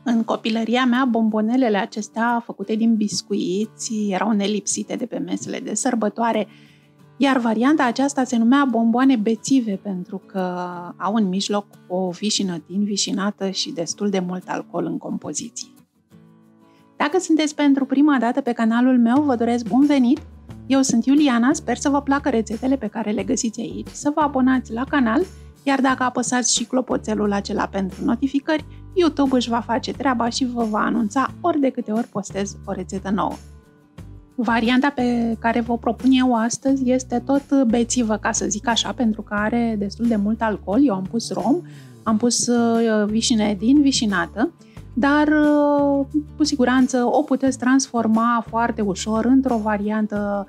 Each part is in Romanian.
În copilăria mea, bombonelele acestea făcute din biscuiți erau nelipsite de pe mesele de sărbătoare, iar varianta aceasta se numea bomboane bețive pentru că au în mijloc o vișină din vișinată și destul de mult alcool în compoziție. Dacă sunteți pentru prima dată pe canalul meu, vă doresc bun venit! Eu sunt Iuliana, sper să vă placă rețetele pe care le găsiți aici, să vă abonați la canal, iar dacă apăsați și clopoțelul acela pentru notificări, YouTube își va face treaba și vă va anunța ori de câte ori postez o rețetă nouă. Varianta pe care vă propun eu astăzi este tot bețivă, ca să zic așa, pentru că are destul de mult alcool. Eu am pus rom, am pus vișine din vișinată, dar cu siguranță o puteți transforma foarte ușor într-o variantă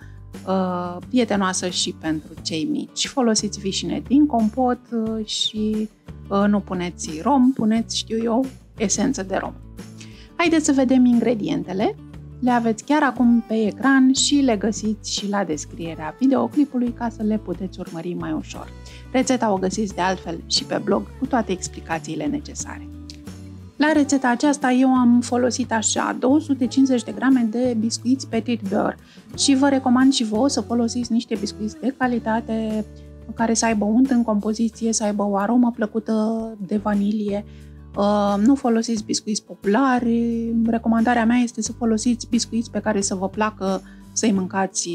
prietenoasă și pentru cei mici. Folosiți vișine din compot și nu puneți rom, puneți, știu eu, esență de rom. Haideți să vedem ingredientele. Le aveți chiar acum pe ecran și le găsiți și la descrierea videoclipului ca să le puteți urmări mai ușor. Rețeta o găsiți de altfel și pe blog cu toate explicațiile necesare. La rețeta aceasta eu am folosit așa 250 de grame de biscuiți Petit Beurre și vă recomand și vouă să folosiți niște biscuiți de calitate care să aibă unt în compoziție, să aibă o aromă plăcută de vanilie. Nu folosiți biscuiți populari. Recomandarea mea este să folosiți biscuiți pe care să vă placă să-i mâncați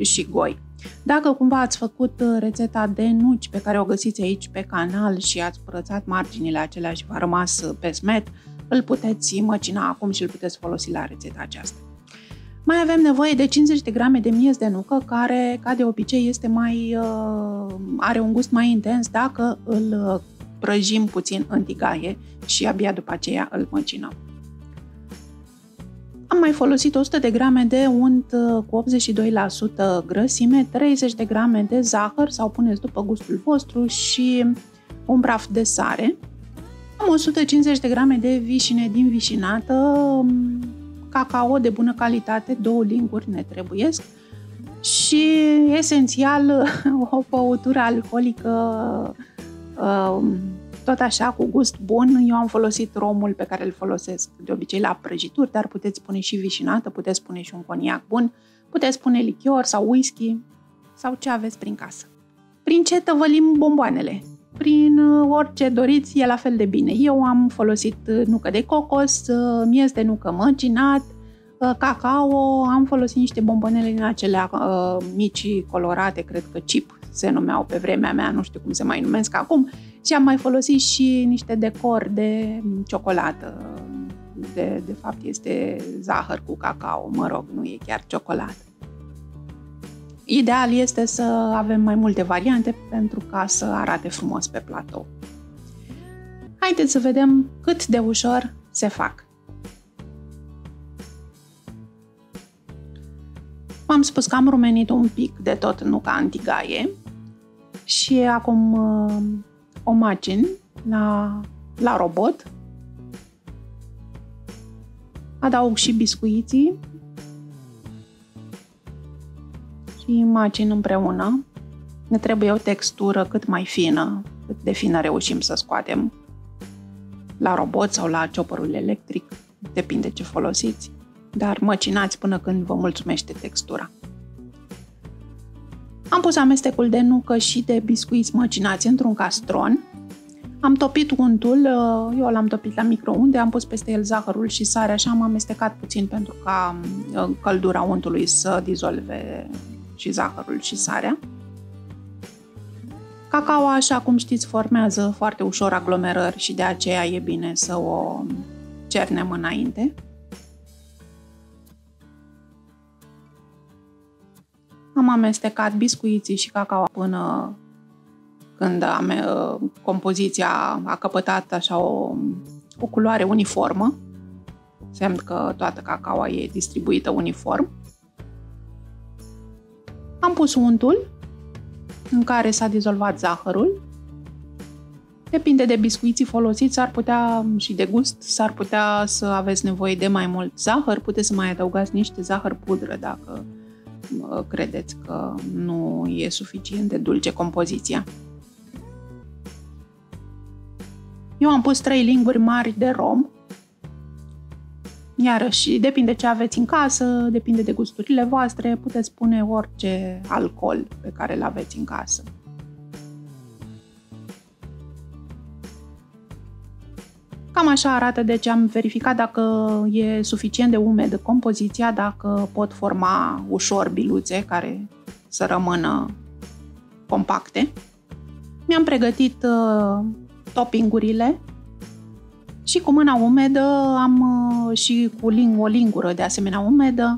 și goi. Dacă cumva ați făcut rețeta de nuci pe care o găsiți aici pe canal și ați curățat marginile acelea și v-a rămas pe smet, îl puteți măcina acum și îl puteți folosi la rețeta aceasta. Mai avem nevoie de 50 de grame de miez de nucă, care, ca de obicei, are un gust mai intens dacă îl prăjim puțin în tigaie și abia după aceea îl măcinăm. Am mai folosit 100 de grame de unt cu 82% grăsime, 30 de grame de zahăr sau puneți după gustul vostru și un praf de sare. Am 150 de grame de vișine din vișinată, cacao de bună calitate, 2 linguri ne trebuiesc și, esențial, o băutură alcoolică tot așa, cu gust bun. Eu am folosit romul pe care îl folosesc de obicei la prăjituri, dar puteți pune și vișinată, puteți pune și un coniac bun, puteți pune lichior sau whisky sau ce aveți prin casă. Prin ce tăvălim bomboanele? Prin orice doriți, e la fel de bine. Eu am folosit nucă de cocos, miez de nucă măcinat, cacao, am folosit niște bombonele din acelea mici colorate, cred că chip se numeau pe vremea mea, nu știu cum se mai numesc acum, și am mai folosit și niște decor de ciocolată. De fapt este zahăr cu cacao, mă rog, nu e chiar ciocolată. Ideal este să avem mai multe variante pentru ca să arate frumos pe platou. Haideți să vedem cât de ușor se fac. V-am spus că am rumenit un pic de tot nuca în tigaie și acum o macin la robot. Adaug și biscuiții și macin împreună. Ne trebuie o textură cât mai fină, cât de fină reușim să scoatem la robot sau la chopperul electric, depinde ce folosiți, dar măcinați până când vă mulțumește textura. Am pus amestecul de nucă și de biscuiți măcinați într-un castron. Am topit untul, eu l-am topit la microunde, am pus peste el zahărul și sarea și am amestecat puțin pentru ca căldura untului să dizolve și zahărul și sarea. Cacao, așa cum știți, formează foarte ușor aglomerări și de aceea e bine să o cernem înainte. Am amestecat biscuiții și cacao până când compoziția a căpătat așa o culoare uniformă. Semn că toată cacao e distribuită uniform. Am pus untul în care s-a dizolvat zahărul. Depinde de biscuiții folosiți, s-ar putea și de gust, s-ar putea să aveți nevoie de mai mult zahăr. Puteți să mai adăugați niște zahăr pudră dacă credeți că nu e suficient de dulce compoziția. Eu am pus 3 linguri mari de rom Iarăși, depinde ce aveți în casă, depinde de gusturile voastre, puteți pune orice alcool pe care îl aveți în casă. Cam așa arată, deci am verificat dacă e suficient de umed compoziția, dacă pot forma ușor biluțe care să rămână compacte. Mi-am pregătit toppingurile și cu mâna umedă și cu o lingură de asemenea umedă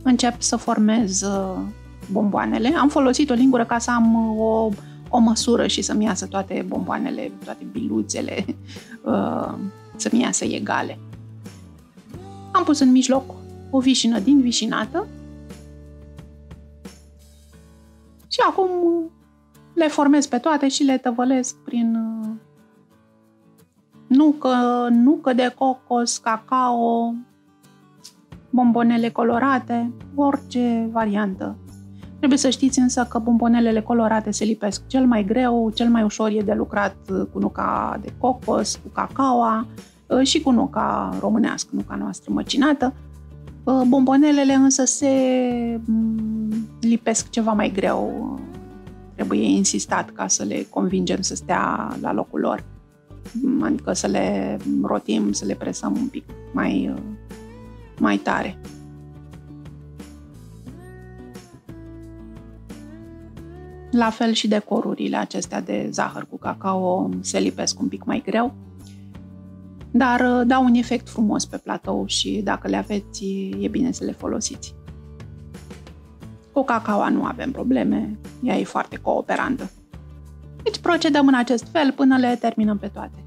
încep să formez bomboanele. Am folosit o lingură ca să am o măsură și să-mi iasă toate bomboanele, toate biluțele, să-mi iasă egale. Am pus în mijloc o vișină din vișinată și acum le formez pe toate și le tăvălesc prin nucă de cocos, cacao, bombonele colorate, orice variantă. Trebuie să știți însă că bombonelele colorate se lipesc cel mai greu, cel mai ușor e de lucrat cu nuca de cocos, cu cacaoa și cu nuca românească, nuca noastră măcinată. Bombonelele însă se lipesc ceva mai greu. Trebuie insistat ca să le convingem să stea la locul lor. Adică să le rotim, să le presăm un pic mai tare. La fel și decorurile acestea de zahăr cu cacao se lipesc un pic mai greu, dar dau un efect frumos pe platou și dacă le aveți, e bine să le folosiți. Cu cacaoa nu avem probleme, ea e foarte cooperantă. Deci procedăm în acest fel până le terminăm pe toate.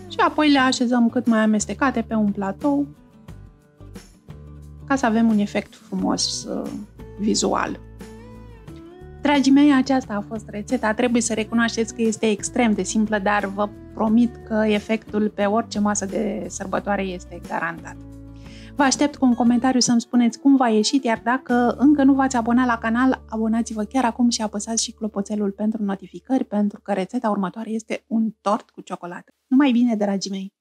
Și apoi le așezăm cât mai amestecate pe un platou ca să avem un efect frumos vizual. Dragii mei, aceasta a fost rețeta. Trebuie să recunoașteți că este extrem de simplă, dar vă promit că efectul pe orice masă de sărbătoare este garantat. Vă aștept cu un comentariu să-mi spuneți cum v-a ieșit, iar dacă încă nu v-ați abonat la canal, abonați-vă chiar acum și apăsați și clopoțelul pentru notificări, pentru că rețeta următoare este un tort cu ciocolată. Numai bine, dragii mei!